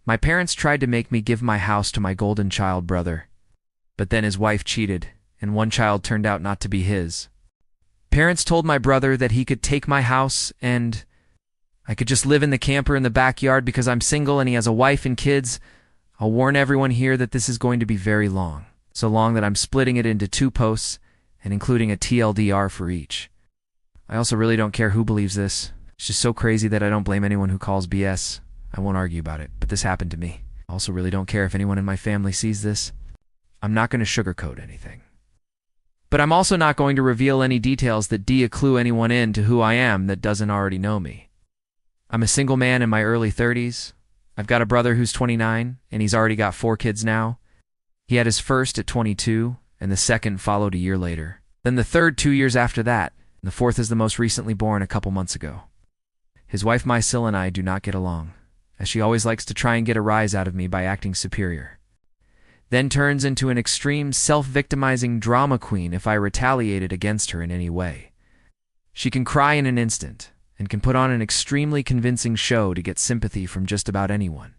My parents tried to make me give my house to my golden child brother, but then his wife cheated, and one child turned out not to be his. Parents told my brother that he could take my house and I could just live in the camper in the backyard because I'm single and he has a wife and kids. I'll warn everyone here that this is going to be very long, so long that I'm splitting it into 2 posts and including a TLDR for each. I also really don't care who believes this. It's just so crazy that I don't blame anyone who calls BS. I won't argue about it, but this happened to me. I also really don't care if anyone in my family sees this. I'm not going to sugarcoat anything. But I'm also not going to reveal any details that clue anyone in to who I am that doesn't already know me. I'm a single man in my early 30s. I've got a brother who's 29, and he's already got 4 kids now. He had his first at 22, and the second followed a year later. Then the third 2 years after that, and the fourth is the most recently born a couple months ago. His wife Mysil and I do not get along, as she always likes to try and get a rise out of me by acting superior. Then turns into an extreme self-victimizing drama queen if I retaliated against her in any way. She can cry in an instant, and can put on an extremely convincing show to get sympathy from just about anyone.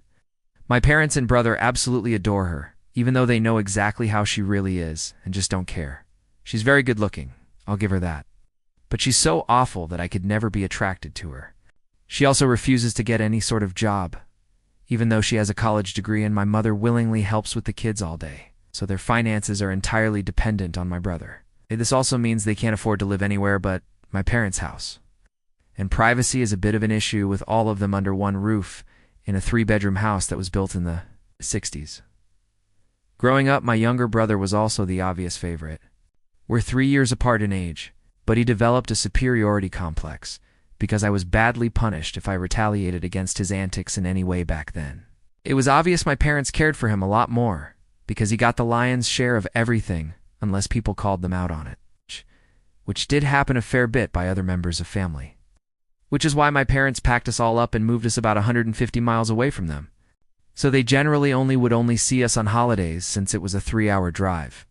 My parents and brother absolutely adore her, even though they know exactly how she really is, and just don't care. She's very good looking, I'll give her that. But she's so awful that I could never be attracted to her. She also refuses to get any sort of job, even though she has a college degree and my mother willingly helps with the kids all day, so their finances are entirely dependent on my brother. This also means they can't afford to live anywhere but my parents' house. And privacy is a bit of an issue with all of them under one roof in a 3-bedroom house that was built in the 60s. Growing up, my younger brother was also the obvious favorite. We're 3 years apart in age, but he developed a superiority complex because I was badly punished if I retaliated against his antics in any way back then. It was obvious my parents cared for him a lot more because he got the lion's share of everything unless people called them out on it, which did happen a fair bit by other members of family. Which is why my parents packed us all up and moved us about 150 miles away from them. So they generally would only see us on holidays since it was a 3-hour drive.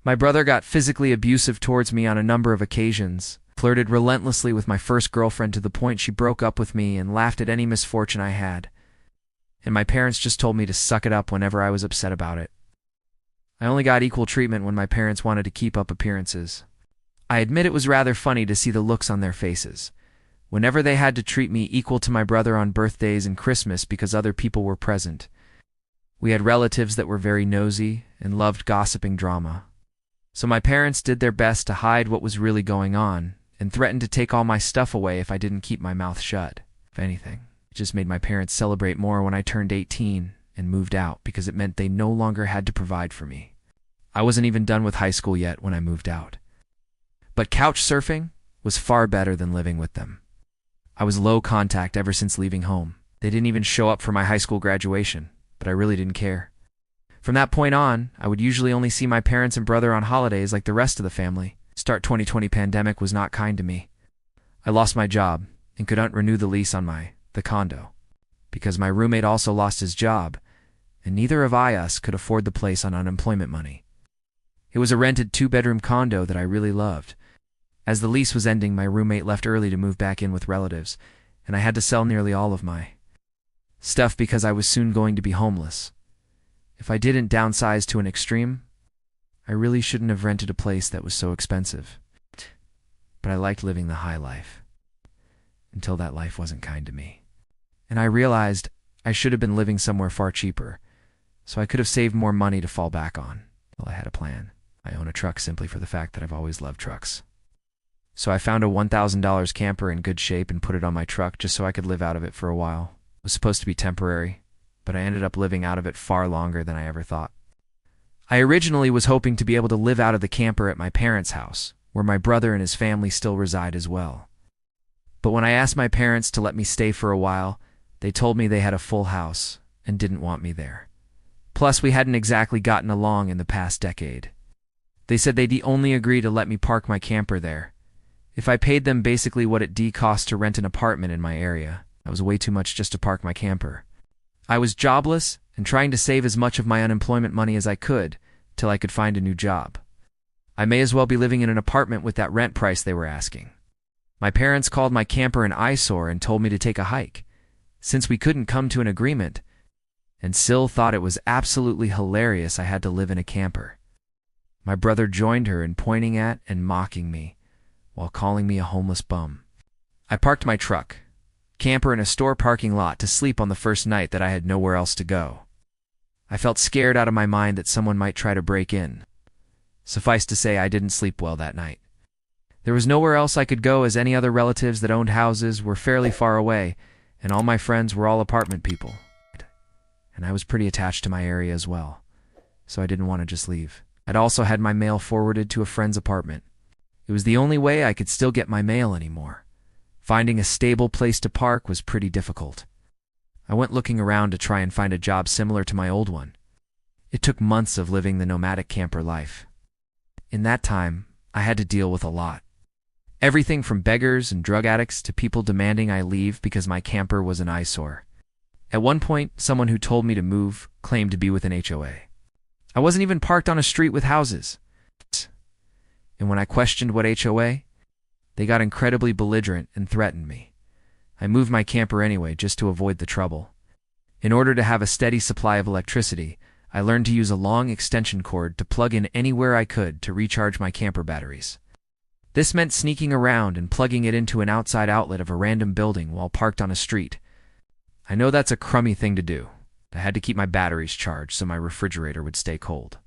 My brother got physically abusive towards me on a number of occasions, flirted relentlessly with my first girlfriend to the point she broke up with me and laughed at any misfortune I had. And my parents just told me to suck it up whenever I was upset about it. I only got equal treatment when my parents wanted to keep up appearances. I admit it was rather funny to see the looks on their faces whenever they had to treat me equal to my brother on birthdays and Christmas because other people were present. We had relatives that were very nosy and loved gossiping drama. So my parents did their best to hide what was really going on and threatened to take all my stuff away if I didn't keep my mouth shut. If anything, it just made my parents celebrate more when I turned 18 and moved out because it meant they no longer had to provide for me. I wasn't even done with high school yet when I moved out. But couch surfing was far better than living with them. I was low contact ever since leaving home. They didn't even show up for my high school graduation, but I really didn't care. From that point on, I would usually only see my parents and brother on holidays like the rest of the family. Start 2020 pandemic was not kind to me. I lost my job and couldn't renew the lease on the condo because my roommate also lost his job, and neither of us could afford the place on unemployment money. It was a rented 2-bedroom condo that I really loved. As the lease was ending, my roommate left early to move back in with relatives, and I had to sell nearly all of my stuff because I was soon going to be homeless. If I didn't downsize to an extreme, I really shouldn't have rented a place that was so expensive. But I liked living the high life, until that life wasn't kind to me. And I realized I should have been living somewhere far cheaper, so I could have saved more money to fall back on. Well, I had a plan. I own a truck simply for the fact that I've always loved trucks. So I found a $1,000 camper in good shape and put it on my truck just so I could live out of it for a while. It was supposed to be temporary, but I ended up living out of it far longer than I ever thought. I originally was hoping to be able to live out of the camper at my parents' house, where my brother and his family still reside as well. But when I asked my parents to let me stay for a while, they told me they had a full house and didn't want me there. Plus, we hadn't exactly gotten along in the past decade. They said they'd only agree to let me park my camper there if I paid them basically what it cost to rent an apartment in my area. That was way too much just to park my camper. I was jobless and trying to save as much of my unemployment money as I could till I could find a new job. I may as well be living in an apartment with that rent price they were asking. My parents called my camper an eyesore and told me to take a hike, since we couldn't come to an agreement, and Syl thought it was absolutely hilarious I had to live in a camper. My brother joined her in pointing at and mocking me, while calling me a homeless bum. I parked my truck, camper in a store parking lot to sleep on the first night that I had nowhere else to go. I felt scared out of my mind that someone might try to break in. Suffice to say, I didn't sleep well that night. There was nowhere else I could go, as any other relatives that owned houses were fairly far away, and all my friends were all apartment people. And I was pretty attached to my area as well, so I didn't want to just leave. I'd also had my mail forwarded to a friend's apartment. It was the only way I could still get my mail anymore. Finding a stable place to park was pretty difficult. I went looking around to try and find a job similar to my old one. It took months of living the nomadic camper life. In that time, I had to deal with a lot. Everything from beggars and drug addicts to people demanding I leave because my camper was an eyesore. At one point, someone who told me to move claimed to be with an HOA. I wasn't even parked on a street with houses. And when I questioned what HOA, they got incredibly belligerent and threatened me. I moved my camper anyway just to avoid the trouble. In order to have a steady supply of electricity, I learned to use a long extension cord to plug in anywhere I could to recharge my camper batteries. This meant sneaking around and plugging it into an outside outlet of a random building while parked on a street. I know that's a crummy thing to do. I had to keep my batteries charged so my refrigerator would stay cold.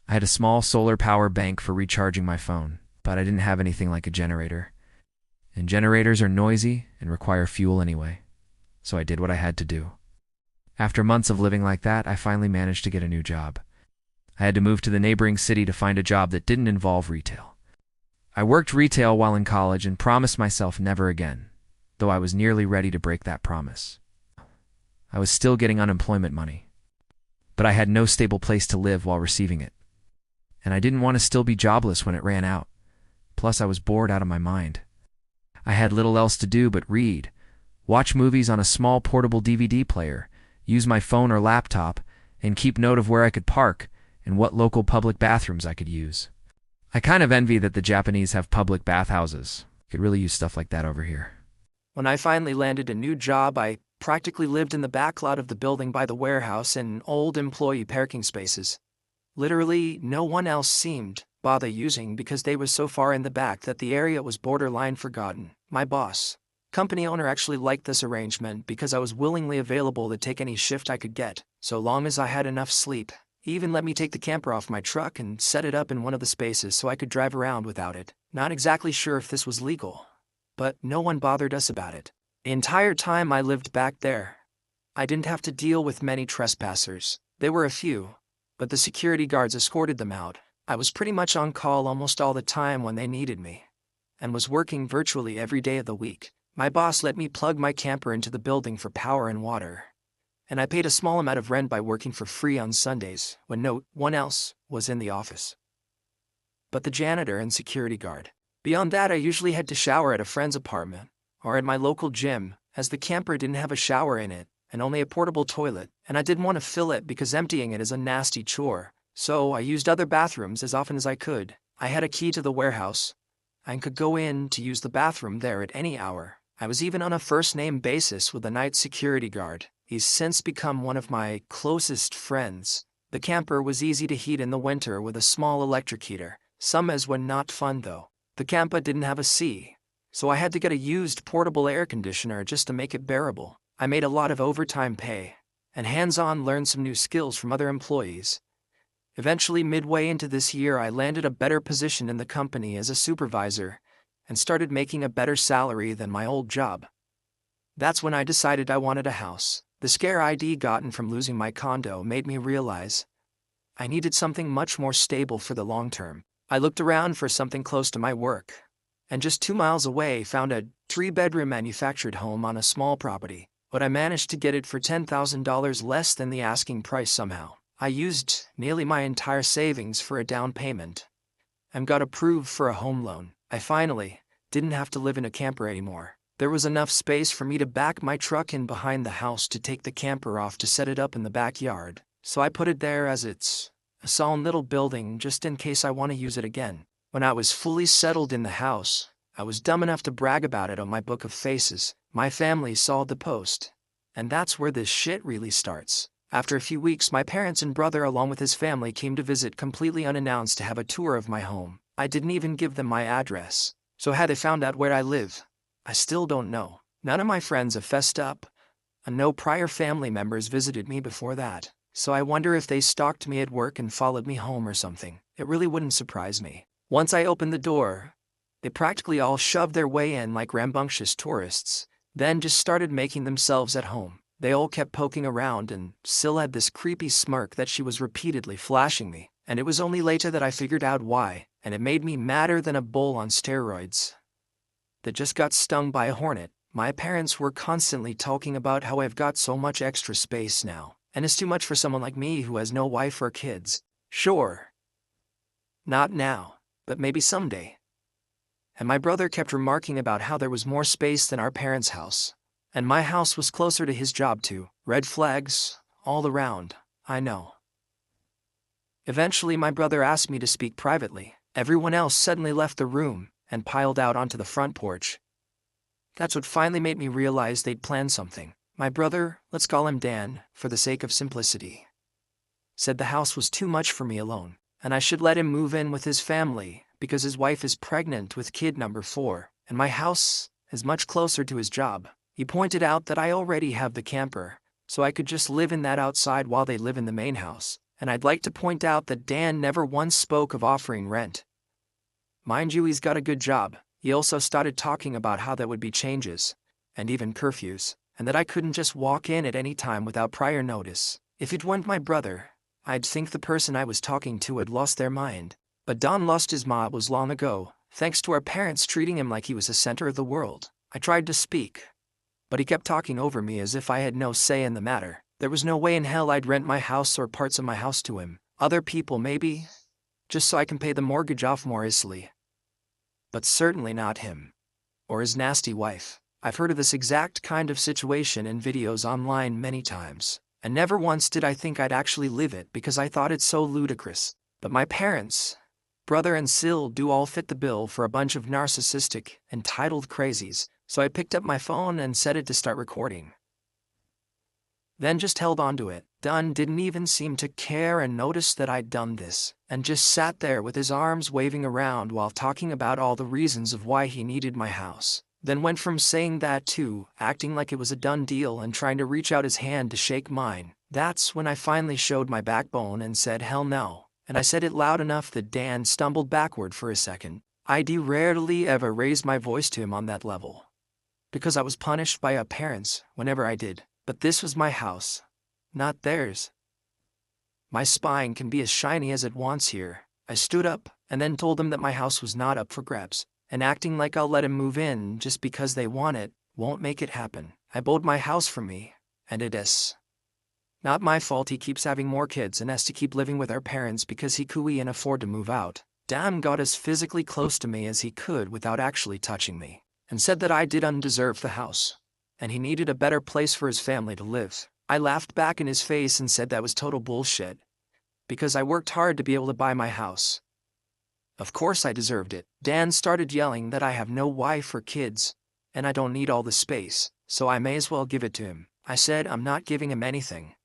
I had a small solar power bank for recharging my phone, but I didn't have anything like a generator. And generators are noisy and require fuel anyway, so I did what I had to do. After months of living like that, I finally managed to get a new job. I had to move to the neighboring city to find a job that didn't involve retail. I worked retail while in college and promised myself never again, though I was nearly ready to break that promise. I was still getting unemployment money, but I had no stable place to live while receiving it. And I didn't want to still be jobless when it ran out. Plus, I was bored out of my mind. I had little else to do but read, watch movies on a small portable DVD player, use my phone or laptop, and keep note of where I could park and what local public bathrooms I could use. I kind of envy that the Japanese have public bathhouses. Could really use stuff like that over here. When I finally landed a new job, I practically lived in the back lot of the building by the warehouse in old employee parking spaces. Literally, no one else seemed bother using because they were so far in the back that the area was borderline forgotten. My boss, company owner, actually liked this arrangement because I was willingly available to take any shift I could get, so long as I had enough sleep. He even let me take the camper off my truck and set it up in one of the spaces so I could drive around without it. Not exactly sure if this was legal, but no one bothered us about it. The entire time I lived back there, I didn't have to deal with many trespassers. There were a few, but the security guards escorted them out. I was pretty much on call almost all the time when they needed me, and was working virtually every day of the week. My boss let me plug my camper into the building for power and water, and I paid a small amount of rent by working for free on Sundays when no one else was in the office but the janitor and security guard. Beyond that, I usually had to shower at a friend's apartment or at my local gym, as the camper didn't have a shower in it and only a portable toilet, and I didn't want to fill it because emptying it is a nasty chore, so I used other bathrooms as often as I could. I had a key to the warehouse and could go in to use the bathroom there at any hour. I was even on a first-name basis with the night security guard. He's since become one of my closest friends. The camper was easy to heat in the winter with a small electric heater. Summers were not fun though. The camper didn't have a C, so I had to get a used portable air conditioner just to make it bearable. I made a lot of overtime pay, and hands-on learned some new skills from other employees. Eventually, midway into this year, I landed a better position in the company as a supervisor and started making a better salary than my old job. That's when I decided I wanted a house. The scare I'd gotten from losing my condo made me realize I needed something much more stable for the long term. I looked around for something close to my work, and just 2 miles away found a 3-bedroom manufactured home on a small property, but I managed to get it for $10,000 less than the asking price somehow. I used nearly my entire savings for a down payment and got approved for a home loan. I finally didn't have to live in a camper anymore. There was enough space for me to back my truck in behind the house to take the camper off to set it up in the backyard, so I put it there as it's a solid little building just in case I want to use it again. When I was fully settled in the house, I was dumb enough to brag about it on my book of faces. My family saw the post And that's where this shit really starts. After a few weeks, my parents and brother along with his family came to visit completely unannounced to have a tour of my home. I didn't even give them my address. So had they found out where I live? I still don't know. None of my friends have fessed up, and no prior family members visited me before that. So I wonder if they stalked me at work and followed me home or something. It really wouldn't surprise me. Once I opened the door, they practically all shoved their way in like rambunctious tourists, then just started making themselves at home. They all kept poking around, and Syl had this creepy smirk that she was repeatedly flashing me, and it was only later that I figured out why, and it made me madder than a bull on steroids that just got stung by a hornet. My parents were constantly talking about how I've got so much extra space now, and it's too much for someone like me who has no wife or kids. Sure, not now, but maybe someday. And my brother kept remarking about how there was more space than our parents' house. And my house was closer to his job too. Red flags all around, I know. Eventually my brother asked me to speak privately. Everyone else suddenly left the room and piled out onto the front porch. That's what finally made me realize they'd planned something. My brother, let's call him Dan, for the sake of simplicity, said the house was too much for me alone, and I should let him move in with his family because his wife is pregnant with kid number 4, and my house is much closer to his job. He pointed out that I already have the camper, so I could just live in that outside while they live in the main house, and I'd like to point out that Dan never once spoke of offering rent. Mind you, he's got a good job. He also started talking about how there would be changes, and even curfews, and that I couldn't just walk in at any time without prior notice. If it weren't my brother, I'd think the person I was talking to had lost their mind. But Don lost his mind was long ago, thanks to our parents treating him like he was the center of the world. I tried to speak, but he kept talking over me as if I had no say in the matter. There was no way in hell I'd rent my house or parts of my house to him. Other people maybe, just so I can pay the mortgage off more easily. But certainly not him. Or his nasty wife. I've heard of this exact kind of situation in videos online many times, and never once did I think I'd actually live it because I thought it so ludicrous. But my parents, brother and Syl do all fit the bill for a bunch of narcissistic, entitled crazies, so I picked up my phone and set it to start recording. Then just held onto it. Dunn didn't even seem to care and notice that I'd done this, and just sat there with his arms waving around while talking about all the reasons of why he needed my house. Then went from saying that to acting like it was a done deal and trying to reach out his hand to shake mine. That's when I finally showed my backbone and said hell no, and I said it loud enough that Dan stumbled backward for a second. I'd rarely ever raised my voice to him on that level, because I was punished by our parents whenever I did. But this was my house, not theirs. My spine can be as shiny as it wants here. I stood up and then told them that my house was not up for grabs, and acting like I'll let him move in just because they want it won't make it happen. I bowled my house from me, and it is not my fault he keeps having more kids and has to keep living with our parents because he couldn't afford to move out. Dan got as physically close to me as he could without actually touching me, and said that I did undeserve the house, and he needed a better place for his family to live. I laughed back in his face and said that was total bullshit, because I worked hard to be able to buy my house. Of course I deserved it. Dan started yelling that I have no wife or kids, and I don't need all the space, so I may as well give it to him. I said I'm not giving him anything,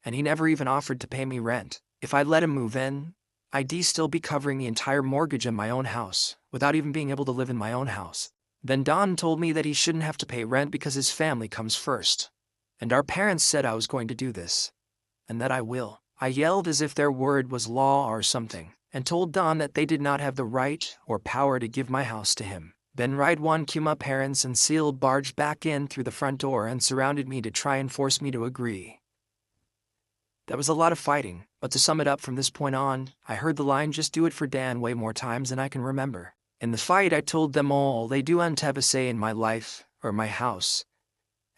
and he never even offered to pay me rent. If I let him move in, I'd still be covering the entire mortgage in my own house, without even being able to live in my own house. Then Don told me that he shouldn't have to pay rent because his family comes first. And our parents said I was going to do this, and that I will. I yelled as if their word was law or something, and told Don that they did not have the right or power to give my house to him. Then right one cue my parents and Syl barged back in through the front door and surrounded me to try and force me to agree. There was a lot of fighting, but to sum it up from this point on, I heard the line "just do it for Dan" way more times than I can remember. In the fight I told them all they don't have a say in my life or my house,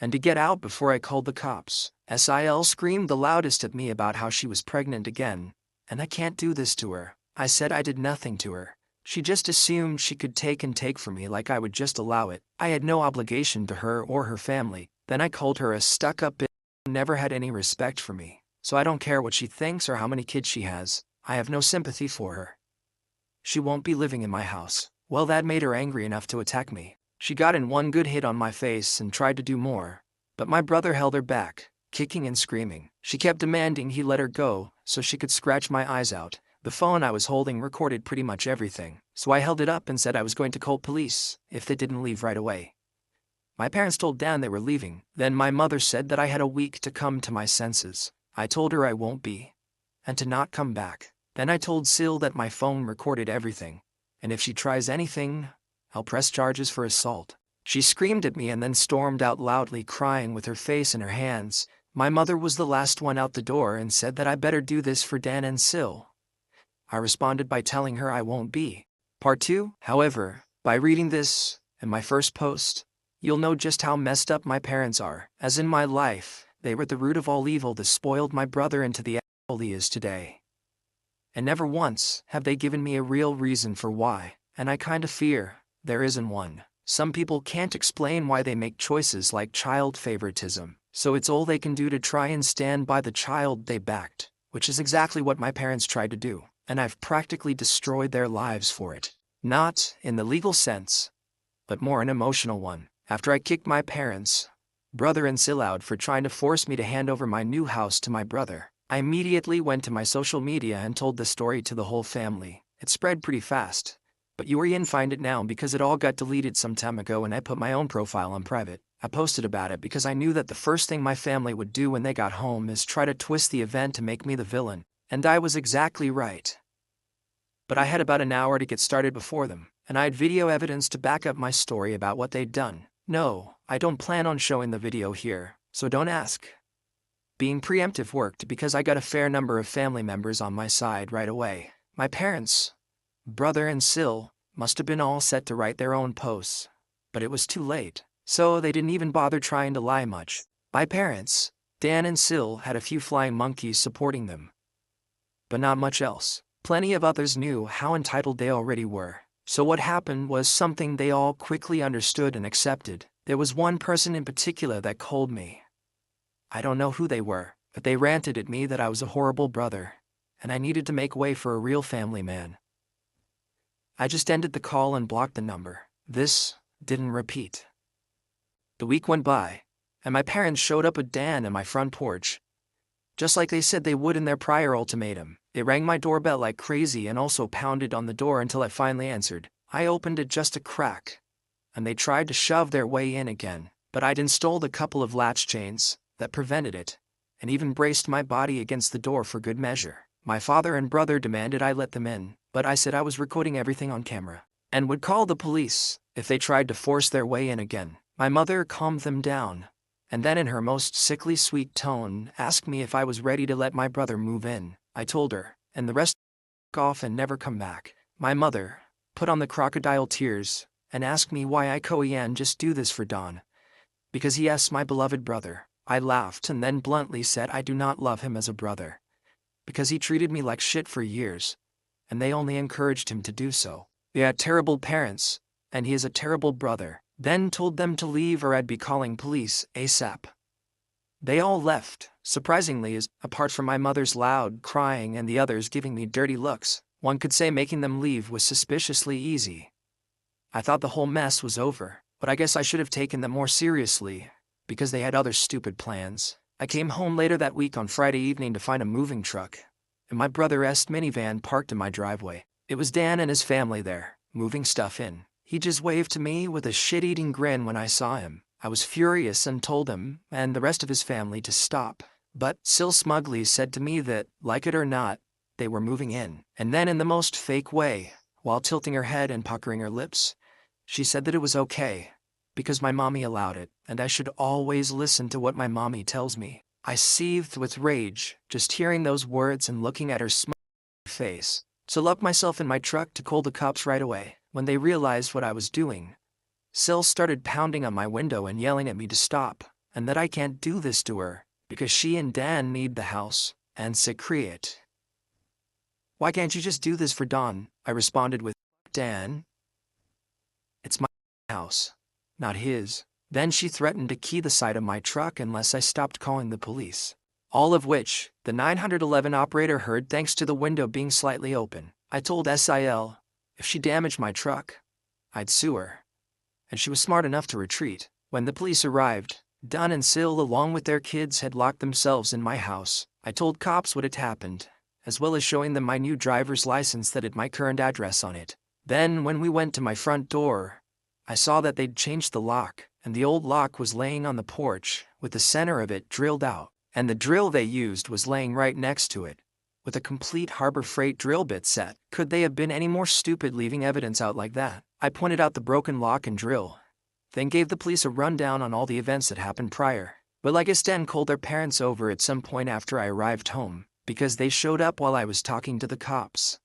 and to get out before I called the cops. Syl screamed the loudest at me about how she was pregnant again, and I can't do this to her. I said I did nothing to her. She just assumed she could take from me like I would just allow it. I had no obligation to her or her family. Then I called her a stuck-up bitch who never had any respect for me. So I don't care what she thinks or how many kids she has. I have no sympathy for her. She won't be living in my house. Well, that made her angry enough to attack me. She got in one good hit on my face and tried to do more, But my brother held her back, kicking and screaming. She kept demanding he let her go so she could scratch my eyes out. The phone I was holding recorded pretty much everything, so I held it up and said I was going to call police if they didn't leave right away. My parents told Dan they were leaving. Then my mother said that I had a week to come to my senses. I told her I won't be, and to not come back. Then I told Sil that my phone recorded everything, and if she tries anything, I'll press charges for assault. She screamed at me and then stormed out loudly, crying with her face in her hands. My mother was the last one out the door and said that I better do this for Dan and Sil. I responded by telling her I won't be. Part 2, however, by reading this and my first post, you'll know just how messed up my parents are. As in my life, they were the root of all evil that spoiled my brother into the asshole he is today. And never once have they given me a real reason for why, and I kinda fear there isn't one. Some people can't explain why they make choices like child favoritism, so it's all they can do to try and stand by the child they backed, which is exactly what my parents tried to do, and I've practically destroyed their lives for it. Not in the legal sense, but more an emotional one. After I kicked my parents, brother and Sil out for trying to force me to hand over my new house to my brother, I immediately went to my social media and told the story to the whole family. It spread pretty fast, but you can find it now because it all got deleted some time ago and I put my own profile on private. I posted about it because I knew that the first thing my family would do when they got home is try to twist the event to make me the villain, and I was exactly right. But I had about an hour to get started before them, and I had video evidence to back up my story about what they'd done. No, I don't plan on showing the video here, so don't ask. Being preemptive worked because I got a fair number of family members on my side right away. My parents, brother and Sil, must have been all set to write their own posts, but it was too late, so they didn't even bother trying to lie much. My parents, Dan and Sil, had a few flying monkeys supporting them, but not much else. Plenty of others knew how entitled they already were. So what happened was something they all quickly understood and accepted. There was one person in particular that called me. I don't know who they were, but they ranted at me that I was a horrible brother, and I needed to make way for a real family man. I just ended the call and blocked the number. This didn't repeat. The week went by, and my parents showed up with Dan at my front porch, just like they said they would in their prior ultimatum. They rang my doorbell like crazy and also pounded on the door until I finally answered. I opened it just a crack, and they tried to shove their way in again, but I'd installed a couple of latch chains that prevented it, and even braced my body against the door for good measure. My father and brother demanded I let them in, but I said I was recording everything on camera, and would call the police if they tried to force their way in again. My mother calmed them down, and then in her most sickly sweet tone asked me if I was ready to let my brother move in. I told her, and the rest off and never come back. My mother put on the crocodile tears and asked me why I couldn't just do this for Don, because he is my beloved brother. I laughed and then bluntly said I do not love him as a brother, because he treated me like shit for years, and they only encouraged him to do so. They had terrible parents, and he is a terrible brother. Then told them to leave or I'd be calling police ASAP. They all left, surprisingly, apart from my mother's loud crying and the others giving me dirty looks. One could say making them leave was suspiciously easy. I thought the whole mess was over, but I guess I should have taken them more seriously, because they had other stupid plans. I came home later that week on Friday evening to find a moving truck, and my brother's minivan parked in my driveway. It was Dan and his family there, moving stuff in. He just waved to me with a shit-eating grin when I saw him. I was furious and told him and the rest of his family to stop. But Sil smugly said to me that, like it or not, they were moving in. And then in the most fake way, while tilting her head and puckering her lips, she said that it was okay, because my mommy allowed it, and I should always listen to what my mommy tells me. I seethed with rage, just hearing those words and looking at her smug face. So locked myself in my truck to call the cops right away. When they realized what I was doing, Sil started pounding on my window and yelling at me to stop, and that I can't do this to her, because she and Dan need the house, and secret. Why can't you just do this for Don? I responded with, Dan, it's my house, not his. Then she threatened to key the side of my truck unless I stopped calling the police. All of which, the 911 operator heard thanks to the window being slightly open. I told Sil, if she damaged my truck, I'd sue her. And she was smart enough to retreat. When the police arrived, Don and Sil, along with their kids, had locked themselves in my house. I told cops what had happened, as well as showing them my new driver's license that had my current address on it. Then, when we went to my front door, I saw that they'd changed the lock, and the old lock was laying on the porch, with the center of it drilled out, and the drill they used was laying right next to it, with a complete Harbor Freight drill bit set. Could they have been any more stupid leaving evidence out like that? I pointed out the broken lock and drill, then gave the police a rundown on all the events that happened prior. Well, I guess Dan called their parents over at some point after I arrived home, because they showed up while I was talking to the cops.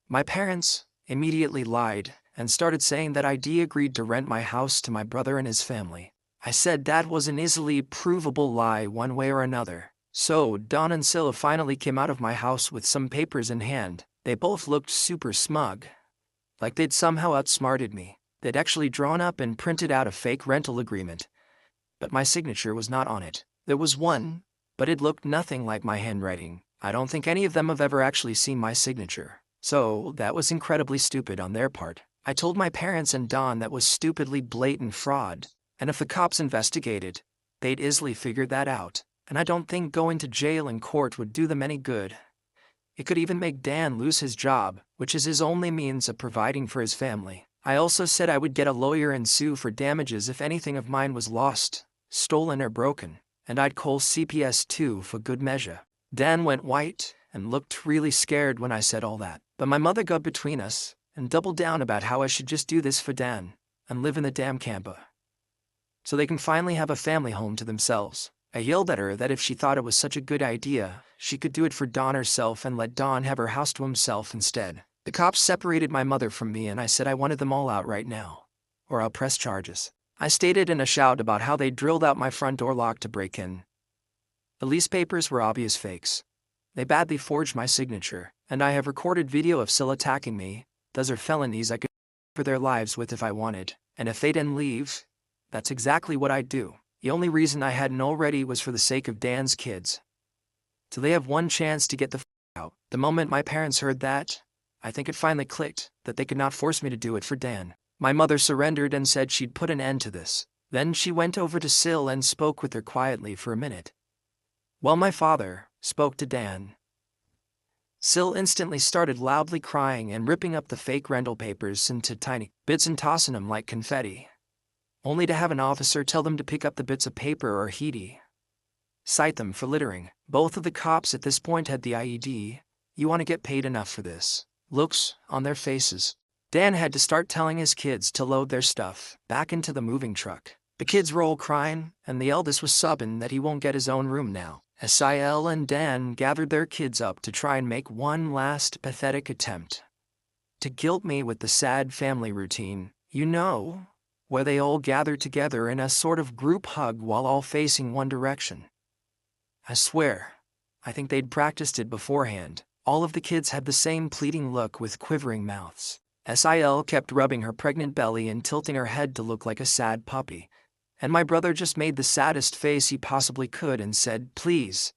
My parents immediately lied and started saying that I'd agreed to rent my house to my brother and his family. I said that was an easily provable lie one way or another. So Don and Scylla finally came out of my house with some papers in hand. They both looked super smug, like they'd somehow outsmarted me. They'd actually drawn up and printed out a fake rental agreement, but my signature was not on it. There was one, but it looked nothing like my handwriting. I don't think any of them have ever actually seen my signature. So that was incredibly stupid on their part. I told my parents and Don that was stupidly blatant fraud, and if the cops investigated, they'd easily figure that out. And I don't think going to jail and court would do them any good. It could even make Dan lose his job, which is his only means of providing for his family. I also said I would get a lawyer and sue for damages if anything of mine was lost, stolen or broken, and I'd call CPS too for good measure. Dan went white and looked really scared when I said all that, but my mother got between us and doubled down about how I should just do this for Dan and live in the damn camper, so they can finally have a family home to themselves. I yelled at her that if she thought it was such a good idea, she could do it for Don herself and let Don have her house to himself instead. The cops separated my mother from me and I said I wanted them all out right now, or I'll press charges. I stated in a shout about how they drilled out my front door lock to break in. The lease papers were obvious fakes. They badly forged my signature, and I have recorded video of Syl attacking me. Those are felonies I could for their lives with if I wanted, and if they didn't leave, that's exactly what I'd do. The only reason I hadn't already was for the sake of Dan's kids, so they have one chance to get the out. The moment my parents heard that, I think it finally clicked that they could not force me to do it for Dan. My mother surrendered and said she'd put an end to this. Then she went over to Syl and spoke with her quietly for a minute, while my father spoke to Dan. Syl instantly started loudly crying and ripping up the fake rental papers into tiny bits and tossing them like confetti, only to have an officer tell them to pick up the bits of paper or he'd cite them for littering. Both of the cops at this point had the IED, "You want to get paid enough for this" looks on their faces. Dan had to start telling his kids to load their stuff back into the moving truck. The kids were all crying, and the eldest was sobbing that he won't get his own room now. Sil and Dan gathered their kids up to try and make one last pathetic attempt to guilt me with the sad family routine, where they all gather together in a sort of group hug while all facing one direction. I swear, I think they'd practiced it beforehand. All of the kids had the same pleading look with quivering mouths. Sil kept rubbing her pregnant belly and tilting her head to look like a sad puppy, and my brother just made the saddest face he possibly could and said, "Please,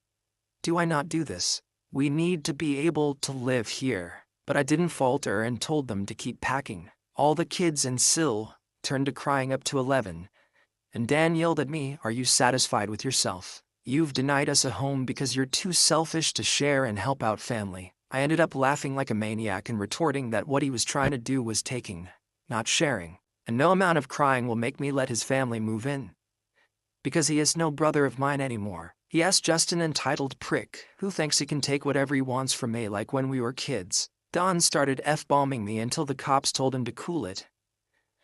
do I not do this? We need to be able to live here." But I didn't falter and told them to keep packing. All the kids and Syl turned to crying up to 11, and Dan yelled at me, "Are you satisfied with yourself? You've denied us a home because you're too selfish to share and help out family." I ended up laughing like a maniac and retorting that what he was trying to do was taking, not sharing, and no amount of crying will make me let his family move in, because he is no brother of mine anymore. He asked just an entitled prick who thinks he can take whatever he wants from me like when we were kids. Don started F-bombing me until the cops told him to cool it,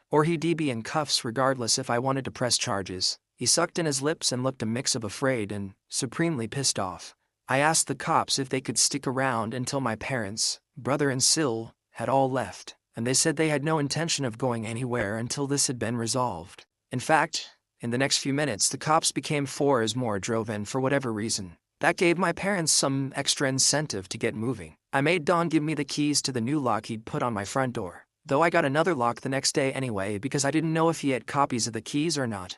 or he'd be in cuffs regardless if I wanted to press charges. He sucked in his lips and looked a mix of afraid and supremely pissed off. I asked the cops if they could stick around until my parents, brother and Syl, had all left, and they said they had no intention of going anywhere until this had been resolved. In fact, in the next few minutes the cops became 4 as more drove in for whatever reason. That gave my parents some extra incentive to get moving. I made Don give me the keys to the new lock he'd put on my front door, though I got another lock the next day anyway because I didn't know if he had copies of the keys or not.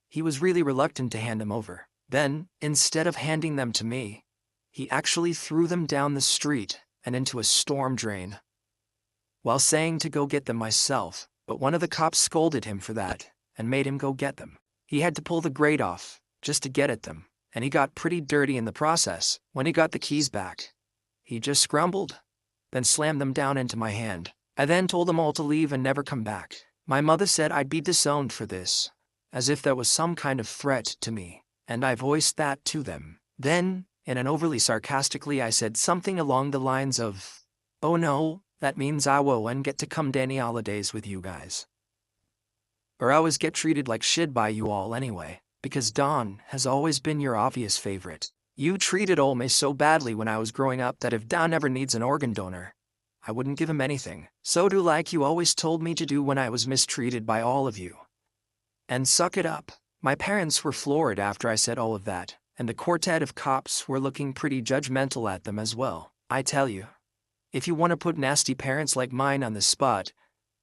He was really reluctant to hand them over. Then, instead of handing them to me, he actually threw them down the street and into a storm drain, while saying to go get them myself, but one of the cops scolded him for that and made him go get them. He had to pull the grate off, just to get at them, and he got pretty dirty in the process. When he got the keys back, he just grumbled, then slammed them down into my hand. I then told them all to leave and never come back. My mother said I'd be disowned for this, as if that was some kind of threat to me, and I voiced that to them. Then, in an overly sarcastically, I said something along the lines of, "Oh no, that means I won't get to come to any holidays with you guys. Or I always get treated like shit by you all anyway, because Don has always been your obvious favorite. You treated me so badly when I was growing up that if Don ever needs an organ donor, I wouldn't give him anything. So do like you always told me to do when I was mistreated by all of you. And suck it up." My parents were floored after I said all of that, and the quartet of cops were looking pretty judgmental at them as well. I tell you, if you want to put nasty parents like mine on the spot,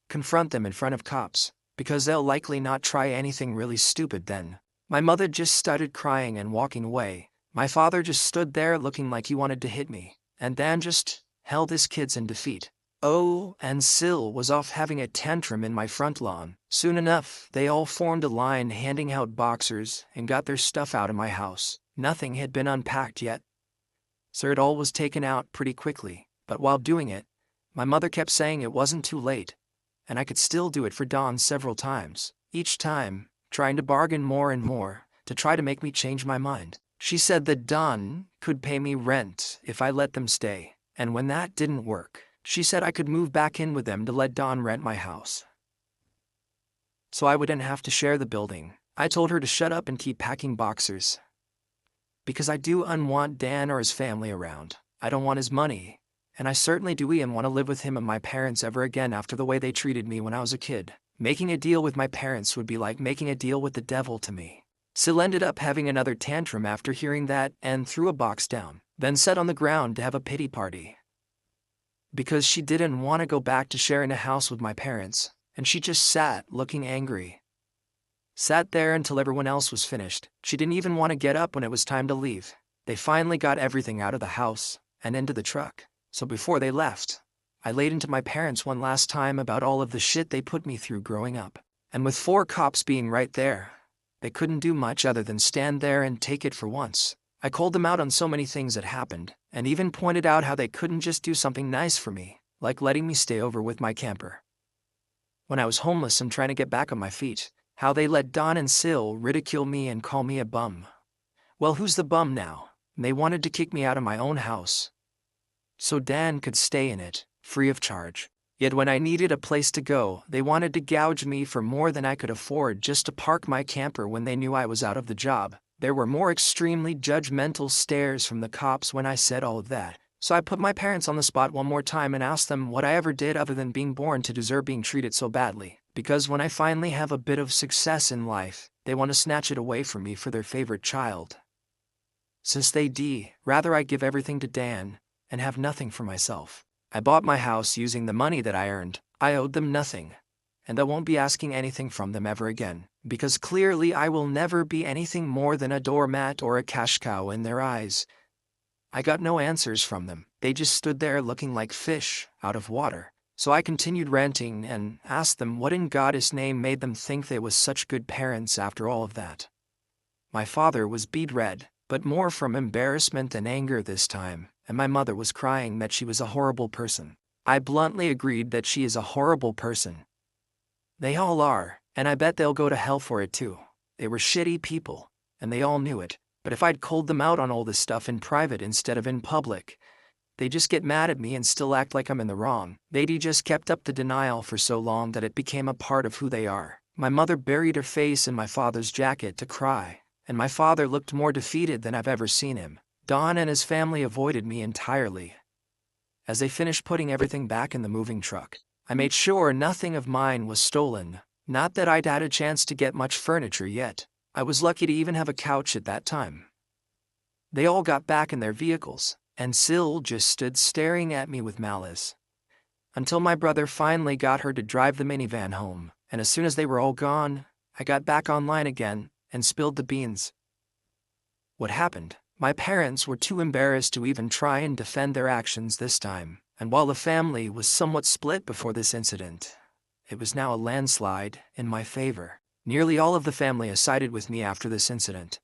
confront them in front of cops, because they'll likely not try anything really stupid then. My mother just started crying and walking away. My father just stood there looking like he wanted to hit me, and Dan just held his kids in defeat. Oh, and Sil was off having a tantrum in my front lawn. Soon enough, they all formed a line handing out boxers and got their stuff out of my house. Nothing had been unpacked yet, so it all was taken out pretty quickly. But while doing it, my mother kept saying it wasn't too late, and I could still do it for Don several times. Each time, trying to bargain more and more, to try to make me change my mind. She said that Don could pay me rent if I let them stay, and when that didn't work, she said I could move back in with them to let Don rent my house, so I wouldn't have to share the building. I told her to shut up and keep packing boxers, because I do want Dan or his family around. I don't want his money, and I certainly do want to live with him and my parents ever again after the way they treated me when I was a kid. Making a deal with my parents would be like making a deal with the devil to me. Sil ended up having another tantrum after hearing that and threw a box down, then sat on the ground to have a pity party, because she didn't want to go back to sharing a house with my parents, and she just sat looking angry. Sat there until everyone else was finished. She didn't even want to get up when it was time to leave. They finally got everything out of the house and into the truck, so before they left, I laid into my parents one last time about all of the shit they put me through growing up. And with 4 cops being right there, they couldn't do much other than stand there and take it for once. I called them out on so many things that happened, and even pointed out how they couldn't just do something nice for me, like letting me stay over with my camper when I was homeless and trying to get back on my feet. How they let Don and Sil ridicule me and call me a bum. Well, who's the bum now? They wanted to kick me out of my own house, so Dan could stay in it, free of charge. Yet when I needed a place to go, they wanted to gouge me for more than I could afford just to park my camper when they knew I was out of the job. There were more extremely judgmental stares from the cops when I said all of that, so I put my parents on the spot one more time and asked them what I ever did other than being born to deserve being treated so badly. Because when I finally have a bit of success in life, they want to snatch it away from me for their favorite child. Since rather I give everything to Dan and have nothing for myself. I bought my house using the money that I earned. I owed them nothing, and I won't be asking anything from them ever again, because clearly I will never be anything more than a doormat or a cash cow in their eyes. I got no answers from them. They just stood there looking like fish out of water. So I continued ranting and asked them what in God's name made them think they was such good parents after all of that. My father was bead red, but more from embarrassment than anger this time, and my mother was crying that she was a horrible person. I bluntly agreed that she is a horrible person. They all are, and I bet they'll go to hell for it too. They were shitty people, and they all knew it. But if I'd called them out on all this stuff in private instead of in public, they just get mad at me and still act like I'm in the wrong. They just kept up the denial for so long that it became a part of who they are. My mother buried her face in my father's jacket to cry, and my father looked more defeated than I've ever seen him. Don and his family avoided me entirely. As they finished putting everything back in the moving truck, I made sure nothing of mine was stolen. Not that I'd had a chance to get much furniture yet. I was lucky to even have a couch at that time. They all got back in their vehicles, and Sil just stood staring at me with malice, until my brother finally got her to drive the minivan home, and as soon as they were all gone, I got back online again and spilled the beans. What happened? My parents were too embarrassed to even try and defend their actions this time, and while the family was somewhat split before this incident, it was now a landslide in my favor. Nearly all of the family has sided with me after this incident.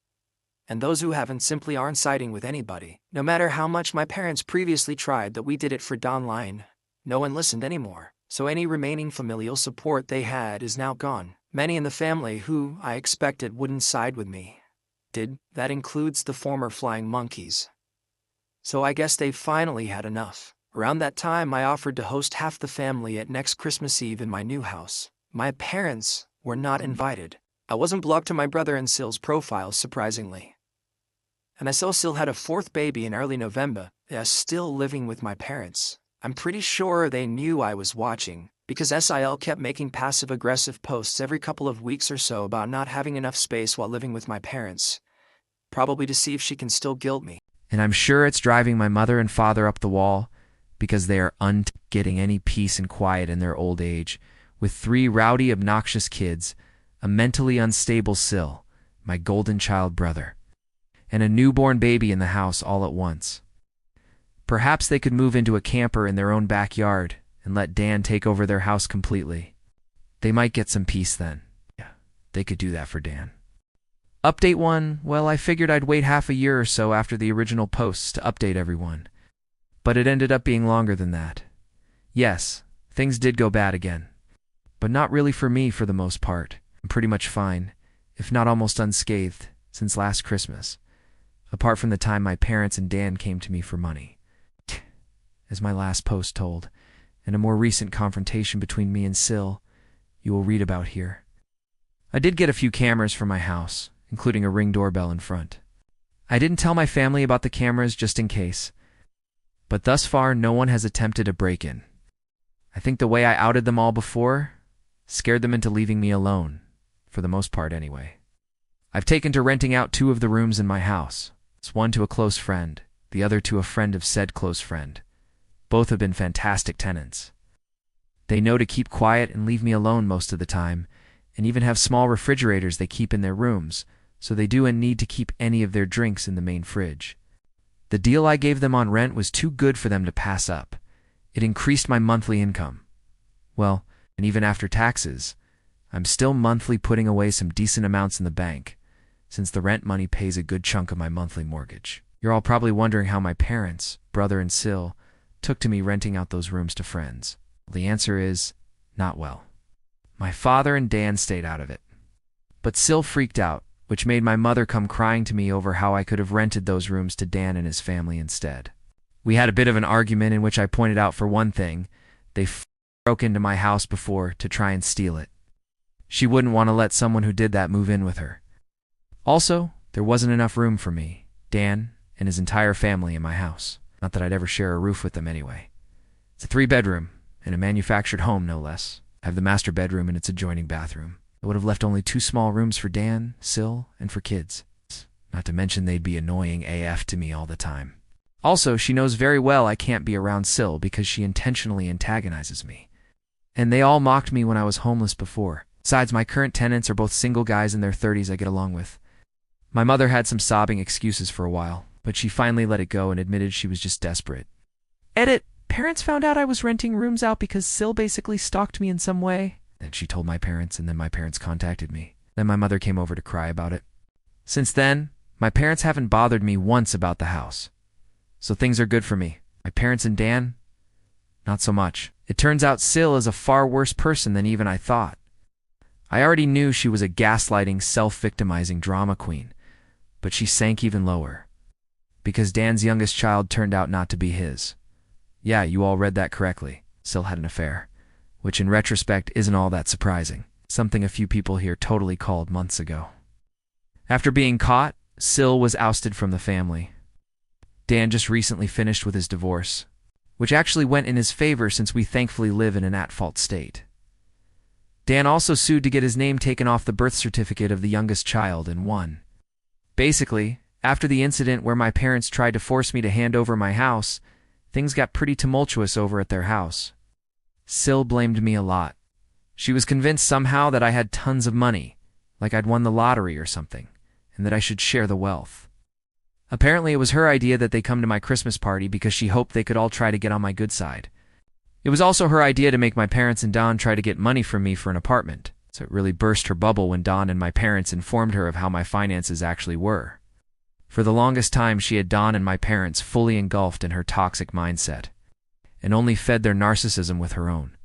And those who haven't simply aren't siding with anybody. No matter how much my parents previously tried that we did it for Don Line, no one listened anymore. So any remaining familial support they had is now gone. Many in the family who I expected wouldn't side with me did. That includes the former flying monkeys. So I guess they've finally had enough. Around that time, I offered to host half the family at next Christmas Eve in my new house. My parents were not invited. I wasn't blocked to my brother and Sill's profiles, surprisingly. And I saw Sill had a fourth baby in early November. They are still living with my parents. I'm pretty sure they knew I was watching, because SIL kept making passive-aggressive posts every couple of weeks or so about not having enough space while living with my parents, probably to see if she can still guilt me. And I'm sure it's driving my mother and father up the wall, because they are getting any peace and quiet in their old age, with 3 rowdy, obnoxious kids, a mentally unstable Sill, my golden child brother, and a newborn baby in the house all at once. Perhaps they could move into a camper in their own backyard and let Dan take over their house completely. They might get some peace then. Yeah, they could do that for Dan. Update 1, well, I figured I'd wait half a year or so after the original posts to update everyone. But it ended up being longer than that. Yes, things did go bad again. But not really for me for the most part. I'm pretty much fine, if not almost unscathed, since last Christmas. Apart from the time my parents and Dan came to me for money. As my last post told, and a more recent confrontation between me and Sill, you will read about here. I did get a few cameras for my house, including a Ring doorbell in front. I didn't tell my family about the cameras just in case, but thus far no one has attempted a break-in. I think the way I outed them all before scared them into leaving me alone, for the most part anyway. I've taken to renting out 2 of the rooms in my house. It's one to a close friend, the other to a friend of said close friend. Both have been fantastic tenants. They know to keep quiet and leave me alone most of the time, and even have small refrigerators they keep in their rooms, so they do and need to keep any of their drinks in the main fridge. The deal I gave them on rent was too good for them to pass up. It increased my monthly income. Well, and even after taxes, I'm still monthly putting away some decent amounts in the bank, since the rent money pays a good chunk of my monthly mortgage. You're all probably wondering how my parents, brother and Sill, took to me renting out those rooms to friends. The answer is, not well. My father and Dan stayed out of it. But Sill freaked out, which made my mother come crying to me over how I could have rented those rooms to Dan and his family instead. We had a bit of an argument in which I pointed out, for one thing, they broke into my house before to try and steal it. She wouldn't want to let someone who did that move in with her. Also, there wasn't enough room for me, Dan, and his entire family in my house. Not that I'd ever share a roof with them anyway. It's a 3-bedroom, in a manufactured home no less. I have the master bedroom and its adjoining bathroom. I would have left only 2 small rooms for Dan, Sill, and for kids. Not to mention they'd be annoying AF to me all the time. Also, she knows very well I can't be around Sill because she intentionally antagonizes me. And they all mocked me when I was homeless before. Besides, my current tenants are both single guys in their 30s I get along with. My mother had some sobbing excuses for a while, but she finally let it go and admitted she was just desperate. Edit, parents found out I was renting rooms out because Sill basically stalked me in some way. Then she told my parents, and then my parents contacted me. Then my mother came over to cry about it. Since then, my parents haven't bothered me once about the house. So things are good for me. My parents and Dan, not so much. It turns out Sill is a far worse person than even I thought. I already knew she was a gaslighting, self-victimizing drama queen, but she sank even lower. Because Dan's youngest child turned out not to be his. Yeah, you all read that correctly. Sill had an affair, which in retrospect isn't all that surprising. Something a few people here totally called months ago. After being caught, Sill was ousted from the family. Dan just recently finished with his divorce, which actually went in his favor since we thankfully live in an at-fault state. Dan also sued to get his name taken off the birth certificate of the youngest child and won. Basically, after the incident where my parents tried to force me to hand over my house, things got pretty tumultuous over at their house. Sill blamed me a lot. She was convinced somehow that I had tons of money, like I'd won the lottery or something, and that I should share the wealth. Apparently it was her idea that they come to my Christmas party because she hoped they could all try to get on my good side. It was also her idea to make my parents and Don try to get money from me for an apartment, So it really burst her bubble when Dawn and my parents informed her of how my finances actually were. For the longest time, she had Dawn and my parents fully engulfed in her toxic mindset, and only fed their narcissism with her own.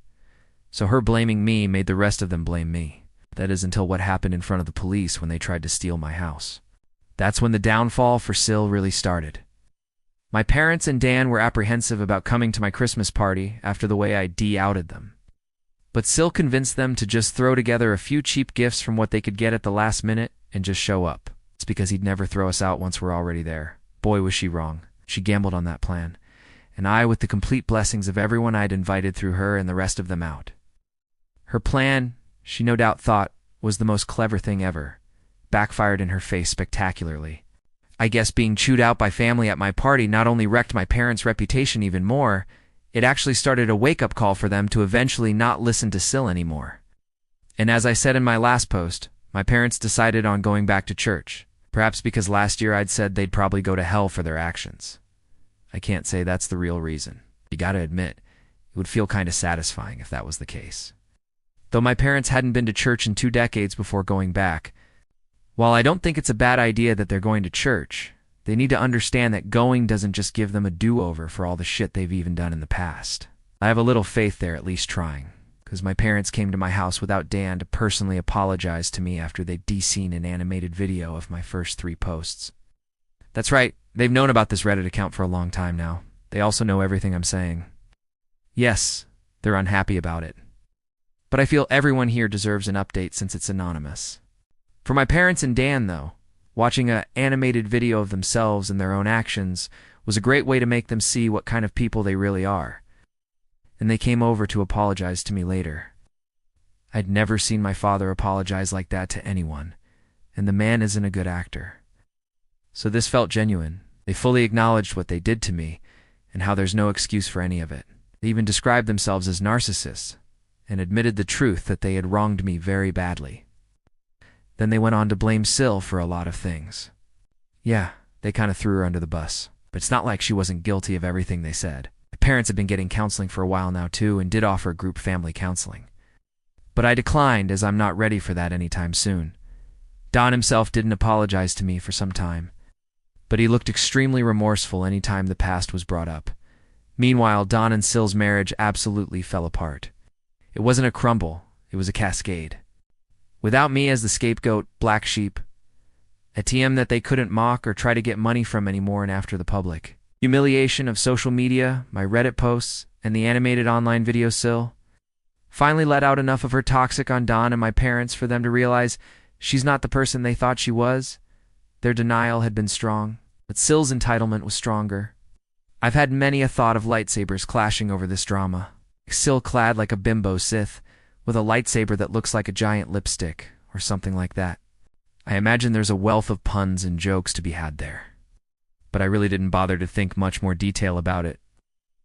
So her blaming me made the rest of them blame me. That is until what happened in front of the police when they tried to steal my house. That's when the downfall for Sil really started. My parents and Dan were apprehensive about coming to my Christmas party after the way I de-outed them. But Sil convinced them to just throw together a few cheap gifts from what they could get at the last minute and just show up. It's because he'd never throw us out once we're already there. Boy, was she wrong. She gambled on that plan. And I, with the complete blessings of everyone I'd invited, threw her and the rest of them out. Her plan, she no doubt thought, was the most clever thing ever. Backfired in her face spectacularly. I guess being chewed out by family at my party not only wrecked my parents' reputation even more, it actually started a wake-up call for them to eventually not listen to Sil anymore. And as I said in my last post, my parents decided on going back to church, perhaps because last year I'd said they'd probably go to hell for their actions. I can't say that's the real reason. You gotta admit, it would feel kinda satisfying if that was the case. Though my parents hadn't been to church in 2 decades before going back, while I don't think it's a bad idea that they're going to church, they need to understand that going doesn't just give them a do-over for all the shit they've even done in the past. I have a little faith they're at least trying, because my parents came to my house without Dan to personally apologize to me after they'd de-seen an animated video of my first 3 posts. That's right, they've known about this Reddit account for a long time now. They also know everything I'm saying. Yes, they're unhappy about it. But I feel everyone here deserves an update since it's anonymous. For my parents and Dan, though, watching an animated video of themselves and their own actions was a great way to make them see what kind of people they really are. And they came over to apologize to me later. I'd never seen my father apologize like that to anyone, and the man isn't a good actor. So this felt genuine. They fully acknowledged what they did to me, and how there's no excuse for any of it. They even described themselves as narcissists, and admitted the truth that they had wronged me very badly. Then they went on to blame Sil for a lot of things. Yeah, they kind of threw her under the bus, but it's not like she wasn't guilty of everything they said. My parents have been getting counseling for a while now too, and did offer group family counseling. But I declined, as I'm not ready for that anytime soon. Don himself didn't apologize to me for some time, but he looked extremely remorseful any time the past was brought up. Meanwhile, Don and Sil's marriage absolutely fell apart. It wasn't a crumble, it was a cascade. Without me as the scapegoat, black sheep, a TM that they couldn't mock or try to get money from anymore and after the public. Humiliation of social media, my Reddit posts, and the animated online video Sil finally let out enough of her toxic on Don and my parents for them to realize she's not the person they thought she was. Their denial had been strong, but Sil's entitlement was stronger. I've had many a thought of lightsabers clashing over this drama. Sil clad like a bimbo Sith, with a lightsaber that looks like a giant lipstick, or something like that. I imagine there's a wealth of puns and jokes to be had there. But I really didn't bother to think much more detail about it.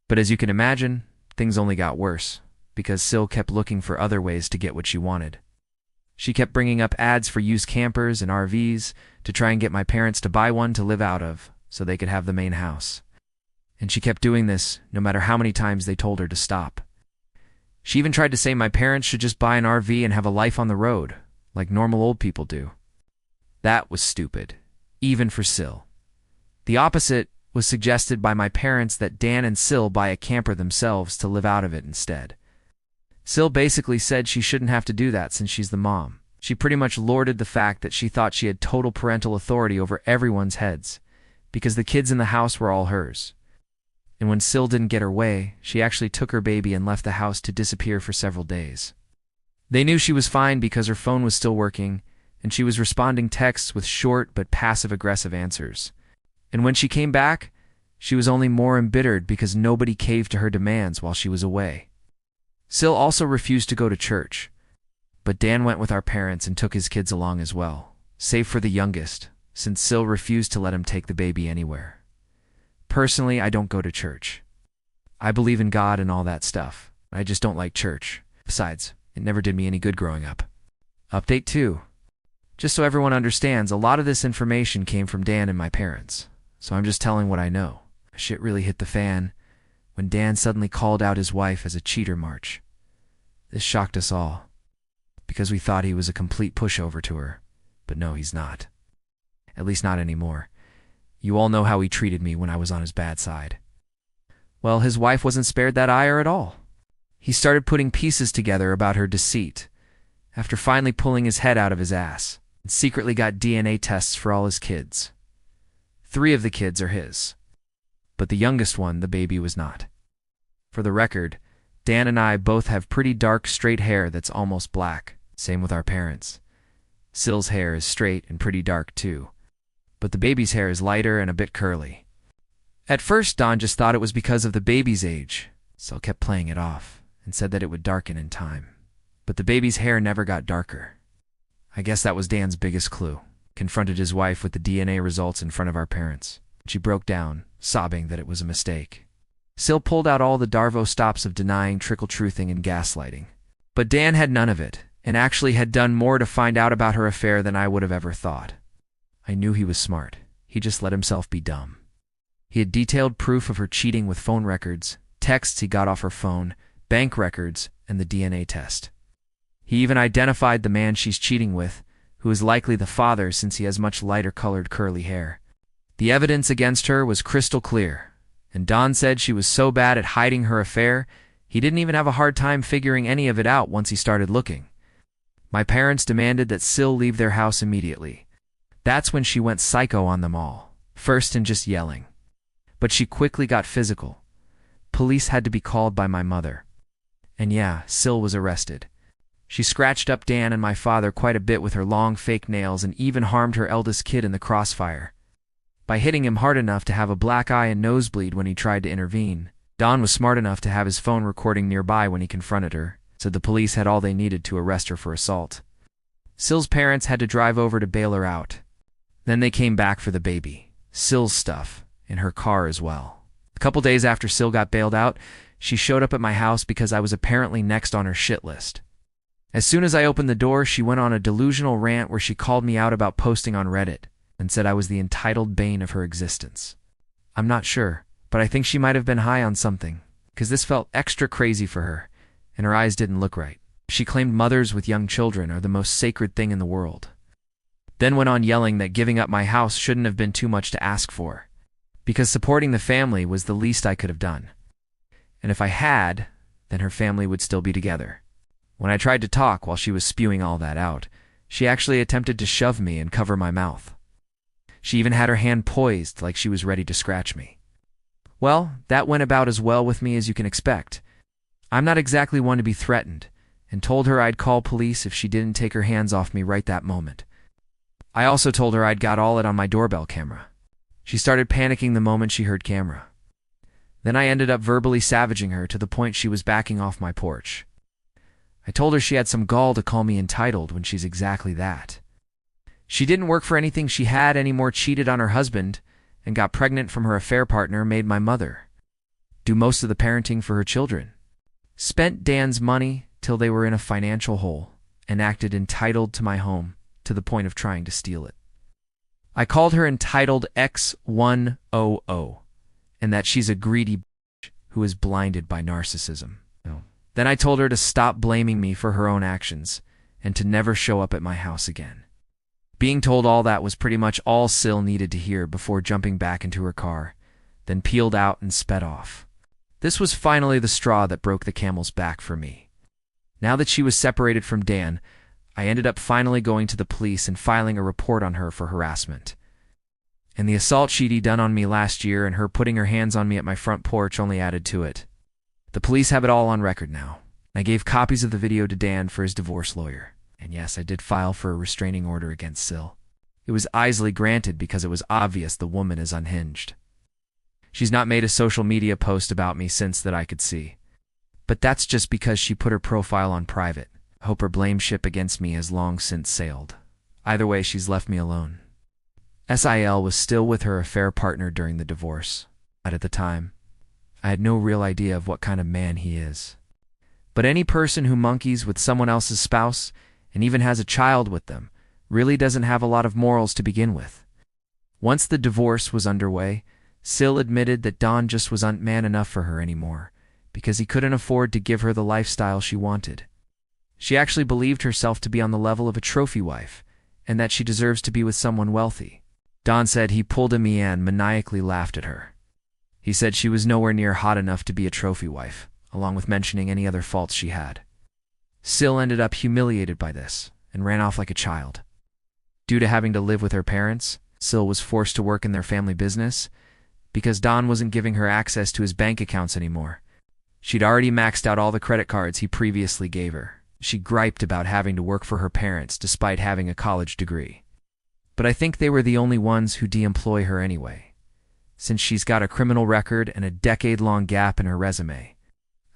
But as you can imagine, things only got worse, because Sil kept looking for other ways to get what she wanted. She kept bringing up ads for used campers and RVs to try and get my parents to buy one to live out of, so they could have the main house. And she kept doing this, no matter how many times they told her to stop. She even tried to say my parents should just buy an RV and have a life on the road, like normal old people do. That was stupid, even for Sil. The opposite was suggested by my parents, that Dan and Sil buy a camper themselves to live out of it instead. Sil basically said she shouldn't have to do that since she's the mom. She pretty much lorded the fact that she thought she had total parental authority over everyone's heads, because the kids in the house were all hers. And when Sil didn't get her way, she actually took her baby and left the house to disappear for several days. They knew she was fine because her phone was still working, and she was responding texts with short but passive-aggressive answers. And when she came back, she was only more embittered because nobody caved to her demands while she was away. Sil also refused to go to church, but Dan went with our parents and took his kids along as well, save for the youngest, since Sil refused to let him take the baby anywhere. Personally, I don't go to church. I believe in God and all that stuff. I just don't like church. Besides, it never did me any good growing up. Update 2. Just so everyone understands, a lot of this information came from Dan and my parents, so I'm just telling what I know. Shit really hit the fan when Dan suddenly called out his wife as a cheater march. This shocked us all. because we thought he was a complete pushover to her. But no, he's not. At least not anymore. You all know how he treated me when I was on his bad side. Well, his wife wasn't spared that ire at all. He started putting pieces together about her deceit, after finally pulling his head out of his ass, and secretly got DNA tests for all his kids. 3 of the kids are his, but the youngest one, the baby, was not. For the record, Dan and I both have pretty dark, straight hair that's almost black, same with our parents. Syl's hair is straight and pretty dark too, but the baby's hair is lighter and a bit curly. At first, Don just thought it was because of the baby's age, so kept playing it off and said that it would darken in time. But the baby's hair never got darker. I guess that was Dan's biggest clue. Confronted his wife with the DNA results in front of our parents. She broke down, sobbing that it was a mistake. Syl pulled out all the Darvo stops of denying, trickle-truthing, and gaslighting. But Dan had none of it, and actually had done more to find out about her affair than I would have ever thought. I knew he was smart. He just let himself be dumb. He had detailed proof of her cheating with phone records, texts he got off her phone, bank records, and the DNA test. He even identified the man she's cheating with, who is likely the father since he has much lighter-colored curly hair. The evidence against her was crystal clear, and Don said she was so bad at hiding her affair, he didn't even have a hard time figuring any of it out once he started looking. My parents demanded that Syl leave their house immediately. That's when she went psycho on them all, first in just yelling. But she quickly got physical. Police had to be called by my mother. And yeah, Syl was arrested. She scratched up Dan and my father quite a bit with her long fake nails and even harmed her eldest kid in the crossfire by hitting him hard enough to have a black eye and nosebleed when he tried to intervene. Don was smart enough to have his phone recording nearby when he confronted her, so the police had all they needed to arrest her for assault. Syl's parents had to drive over to bail her out. Then they came back for the baby, Syl's stuff, in her car as well. A couple days after Syl got bailed out, she showed up at my house because I was apparently next on her shit list. As soon as I opened the door, she went on a delusional rant where she called me out about posting on Reddit and said I was the entitled bane of her existence. I'm not sure, but I think she might have been high on something, because this felt extra crazy for her, and her eyes didn't look right. She claimed mothers with young children are the most sacred thing in the world. Then went on yelling that giving up my house shouldn't have been too much to ask for, because supporting the family was the least I could have done. And if I had, then her family would still be together. When I tried to talk while she was spewing all that out, she actually attempted to shove me and cover my mouth. She even had her hand poised like she was ready to scratch me. Well, that went about as well with me as you can expect. I'm not exactly one to be threatened, and told her I'd call police if she didn't take her hands off me right that moment. I also told her I'd got all it on my doorbell camera. She started panicking the moment she heard camera. Then I ended up verbally savaging her to the point she was backing off my porch. I told her she had some gall to call me entitled when she's exactly that. She didn't work for anything she had anymore, cheated on her husband, and got pregnant from her affair partner, made my mother do most of the parenting for her children. Spent Dan's money till they were in a financial hole, and acted entitled to my home to the point of trying to steal it. I called her entitled X100, and that she's a greedy bitch who is blinded by narcissism. Then I told her to stop blaming me for her own actions, and to never show up at my house again. Being told all that was pretty much all Syl needed to hear before jumping back into her car, then peeled out and sped off. This was finally the straw that broke the camel's back for me. Now that she was separated from Dan, I ended up finally going to the police and filing a report on her for harassment. And the assault she'd done on me last year and her putting her hands on me at my front porch only added to it. The police have it all on record now. I gave copies of the video to Dan for his divorce lawyer. And yes, I did file for a restraining order against Syl. It was easily granted because it was obvious the woman is unhinged. She's not made a social media post about me since that I could see. But that's just because she put her profile on private. I hope her blame ship against me has long since sailed. Either way, she's left me alone. Sil was still with her affair partner during the divorce. But at the time, I had no real idea of what kind of man he is. But any person who monkeys with someone else's spouse, and even has a child with them, really doesn't have a lot of morals to begin with. Once the divorce was underway, Syl admitted that Don just wasn't man enough for her anymore, because he couldn't afford to give her the lifestyle she wanted. She actually believed herself to be on the level of a trophy wife, and that she deserves to be with someone wealthy. Don said he pulled a me and maniacally laughed at her. He said she was nowhere near hot enough to be a trophy wife, along with mentioning any other faults she had. Sil ended up humiliated by this, and ran off like a child. Due to having to live with her parents, Sil was forced to work in their family business, because Don wasn't giving her access to his bank accounts anymore. She'd already maxed out all the credit cards he previously gave her. She griped about having to work for her parents despite having a college degree. But I think they were the only ones who de-employ her anyway, since she's got a criminal record and a decade-long gap in her resume.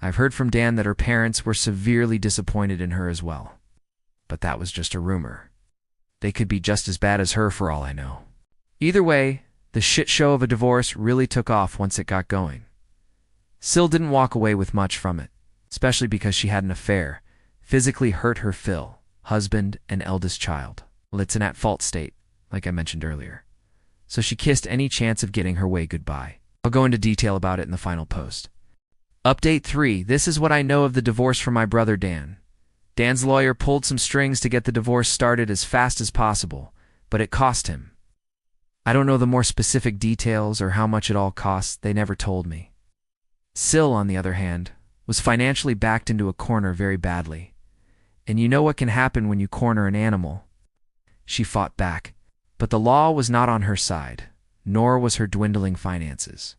I've heard from Dan that her parents were severely disappointed in her as well. But that was just a rumor. They could be just as bad as her for all I know. Either way, the shit show of a divorce really took off once it got going. Sil didn't walk away with much from it, especially because she had an affair, physically hurt her Phil, husband and eldest child. Well, it's an at-fault state, like I mentioned earlier. So she kissed any chance of getting her way goodbye. I'll go into detail about it in the final post. Update 3. This is what I know of the divorce from my brother Dan. Dan's lawyer pulled some strings to get the divorce started as fast as possible, but it cost him. I don't know the more specific details or how much it all cost. They never told me. Sil, on the other hand, was financially backed into a corner very badly. And you know what can happen when you corner an animal. She fought back, but the law was not on her side, nor was her dwindling finances.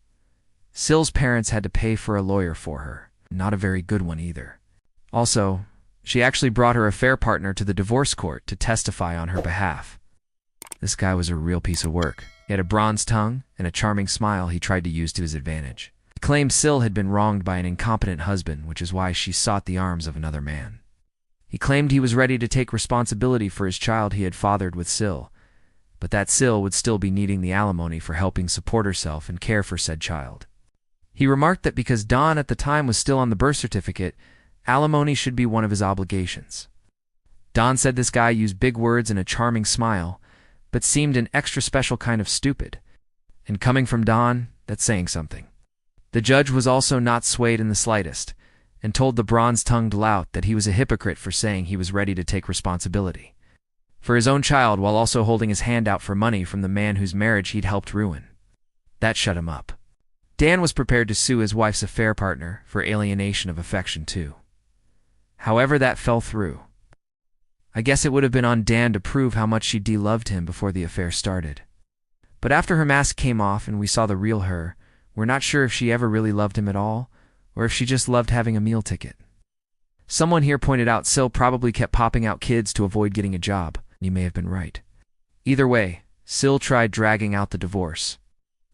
Sil's parents had to pay for a lawyer for her, not a very good one either. Also, she actually brought her affair partner to the divorce court to testify on her behalf. This guy was a real piece of work. He had a bronze tongue and a charming smile he tried to use to his advantage. He claimed Sil had been wronged by an incompetent husband, which is why she sought the arms of another man. He claimed he was ready to take responsibility for his child he had fathered with Sil, but that Sil would still be needing the alimony for helping support herself and care for said child. He remarked that because Don at the time was still on the birth certificate, alimony should be one of his obligations. Don said this guy used big words and a charming smile, but seemed an extra special kind of stupid. And coming from Don, that's saying something. The judge was also not swayed in the slightest, and told the bronze-tongued lout that he was a hypocrite for saying he was ready to take responsibility for his own child while also holding his hand out for money from the man whose marriage he'd helped ruin. That shut him up. Dan was prepared to sue his wife's affair partner for alienation of affection too. However, that fell through. I guess it would have been on Dan to prove how much she de-loved him before the affair started. But after her mask came off and we saw the real her, we're not sure if she ever really loved him at all, or if she just loved having a meal ticket. Someone here pointed out Sil probably kept popping out kids to avoid getting a job. You may have been right. Either way, Sil tried dragging out the divorce.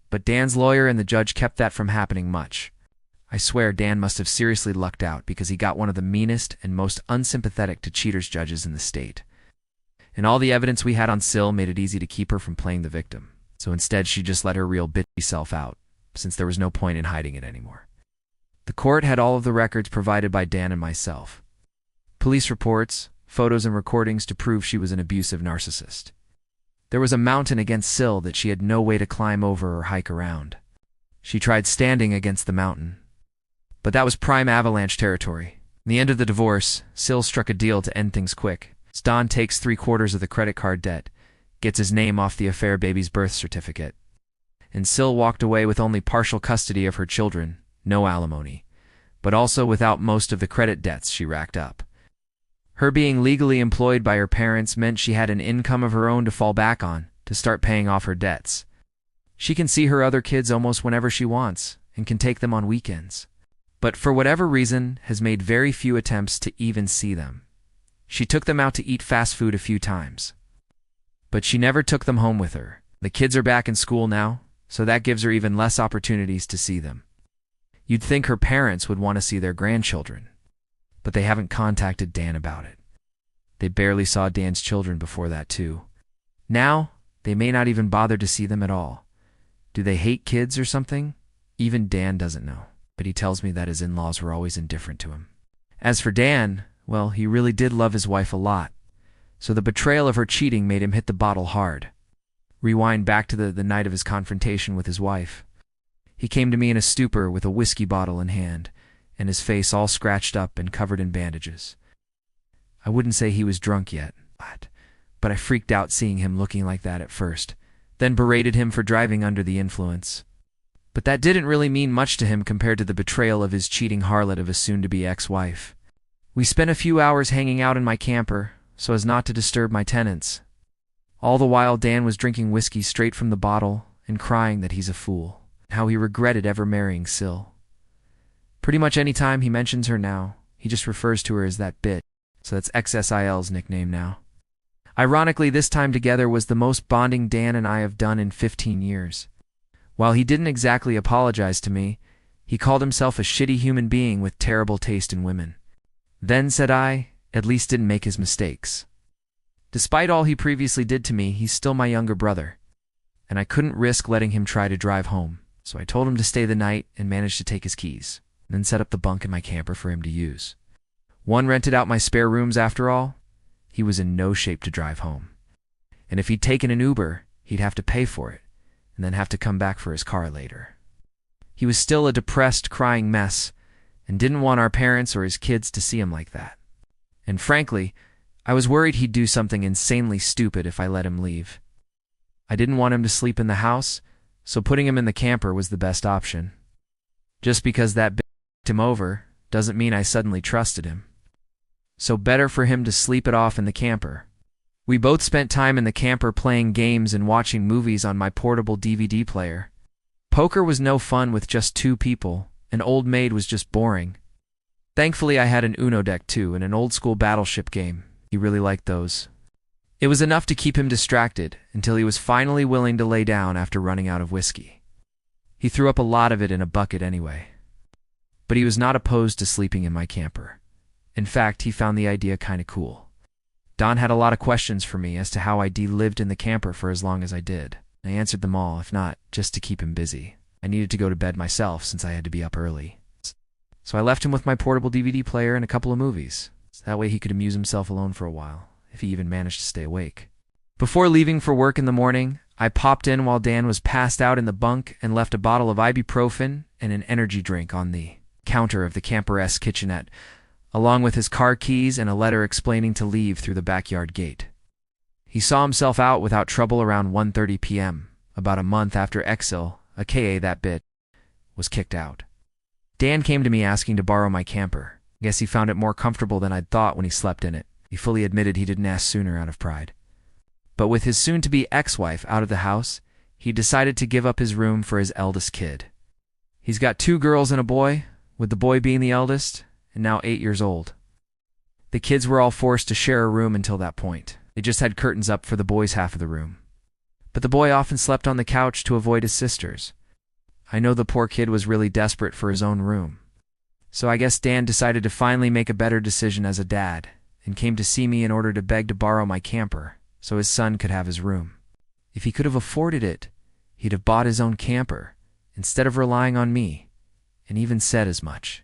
But Dan's lawyer and the judge kept that from happening much. I swear Dan must have seriously lucked out because he got one of the meanest and most unsympathetic to cheaters judges in the state. And all the evidence we had on Sil made it easy to keep her from playing the victim. So instead she just let her real bitchy self out, since there was no point in hiding it anymore. The court had all of the records provided by Dan and myself. Police reports, photos and recordings to prove she was an abusive narcissist. There was a mountain against Sil that she had no way to climb over or hike around. She tried standing against the mountain, but that was prime avalanche territory. In the end of the divorce, Sil struck a deal to end things quick. Don takes 3/4 of the credit card debt, gets his name off the affair baby's birth certificate, and Sil walked away with only partial custody of her children, no alimony, but also without most of the credit debts she racked up. Her being legally employed by her parents meant she had an income of her own to fall back on to start paying off her debts. She can see her other kids almost whenever she wants and can take them on weekends, but for whatever reason has made very few attempts to even see them. She took them out to eat fast food a few times, but she never took them home with her. The kids are back in school now, so that gives her even less opportunities to see them. You'd think her parents would want to see their grandchildren, but they haven't contacted Dan about it. They barely saw Dan's children before that too. Now, they may not even bother to see them at all. Do they hate kids or something? Even Dan doesn't know, but he tells me that his in-laws were always indifferent to him. As for Dan, well, he really did love his wife a lot, so the betrayal of her cheating made him hit the bottle hard. Rewind back to the night of his confrontation with his wife. He came to me in a stupor with a whiskey bottle in hand, and his face all scratched up and covered in bandages. I wouldn't say he was drunk yet, but I freaked out seeing him looking like that at first, then berated him for driving under the influence. But that didn't really mean much to him compared to the betrayal of his cheating harlot of a soon-to-be ex-wife. We spent a few hours hanging out in my camper, so as not to disturb my tenants. All the while Dan was drinking whiskey straight from the bottle and crying that he's a fool, how he regretted ever marrying Syl. Pretty much any time he mentions her now, he just refers to her as that bitch, so that's XSIL's nickname now. Ironically, this time together was the most bonding Dan and I have done in 15 years. While he didn't exactly apologize to me, he called himself a shitty human being with terrible taste in women. Then, said I, at least didn't make his mistakes. Despite all he previously did to me, he's still my younger brother, and I couldn't risk letting him try to drive home, so I told him to stay the night and managed to take his keys, then set up the bunk in my camper for him to use. One rented out my spare rooms after all. He was in no shape to drive home. And if he'd taken an Uber, he'd have to pay for it, and then have to come back for his car later. He was still a depressed, crying mess, and didn't want our parents or his kids to see him like that. And frankly, I was worried he'd do something insanely stupid if I let him leave. I didn't want him to sleep in the house, so putting him in the camper was the best option. Just because that bitch fucked him over doesn't mean I suddenly trusted him. So better for him to sleep it off in the camper. We both spent time in the camper playing games and watching movies on my portable DVD player. Poker was no fun with just two people, and Old Maid was just boring. Thankfully, I had an Uno deck too and an old-school battleship game. He really liked those. It was enough to keep him distracted until he was finally willing to lay down after running out of whiskey. He threw up a lot of it in a bucket anyway. But he was not opposed to sleeping in my camper. In fact, he found the idea kinda cool. Don had a lot of questions for me as to how I lived in the camper for as long as I did. I answered them all, if not, just to keep him busy. I needed to go to bed myself since I had to be up early. So I left him with my portable DVD player and a couple of movies. So that way he could amuse himself alone for a while, if he even managed to stay awake. Before leaving for work in the morning, I popped in while Dan was passed out in the bunk and left a bottle of ibuprofen and an energy drink on the counter of the camper-esque kitchenette, along with his car keys and a letter explaining to leave through the backyard gate. He saw himself out without trouble around 1:30 p.m., about a month after Exil, aka that bitch, was kicked out. Dan came to me asking to borrow my camper. Guess he found it more comfortable than I'd thought when he slept in it. He fully admitted he didn't ask sooner out of pride. But with his soon-to-be ex-wife out of the house, he decided to give up his room for his eldest kid. He's got 2 girls and a boy, with the boy being the eldest, and now 8 years old. The kids were all forced to share a room until that point. They just had curtains up for the boys' half of the room. But the boy often slept on the couch to avoid his sisters. I know the poor kid was really desperate for his own room. So I guess Dan decided to finally make a better decision as a dad, and came to see me in order to beg to borrow my camper, so his son could have his room. If he could have afforded it, he'd have bought his own camper, instead of relying on me, and even said as much.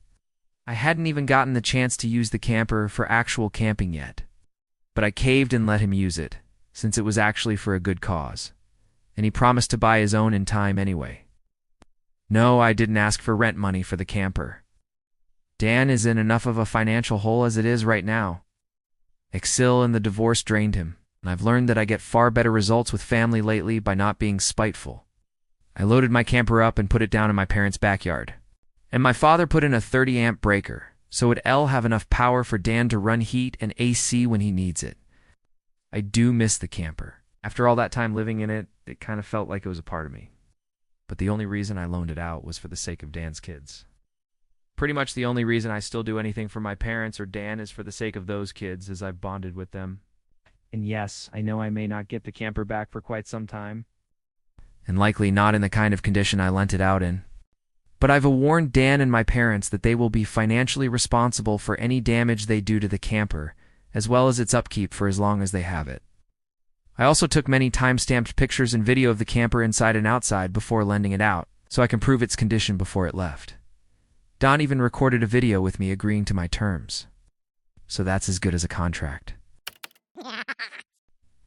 I hadn't even gotten the chance to use the camper for actual camping yet, but I caved and let him use it, since it was actually for a good cause, and he promised to buy his own in time anyway. No, I didn't ask for rent money for the camper. Dan is in enough of a financial hole as it is right now. Exil and the divorce drained him, and I've learned that I get far better results with family lately by not being spiteful. I loaded my camper up and put it down in my parents' backyard. And my father put in a 30-amp breaker, so it'll have enough power for Dan to run heat and AC when he needs it. I do miss the camper. After all that time living in it, it kind of felt like it was a part of me. But the only reason I loaned it out was for the sake of Dan's kids. Pretty much the only reason I still do anything for my parents or Dan is for the sake of those kids, as I've bonded with them. And yes, I know I may not get the camper back for quite some time, and likely not in the kind of condition I lent it out in. But I've warned Dan and my parents that they will be financially responsible for any damage they do to the camper, as well as its upkeep for as long as they have it. I also took many time-stamped pictures and video of the camper inside and outside before lending it out, so I can prove its condition before it left. Don even recorded a video with me agreeing to my terms. So that's as good as a contract.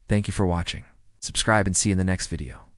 Thank you for watching. Subscribe and see you in the next video.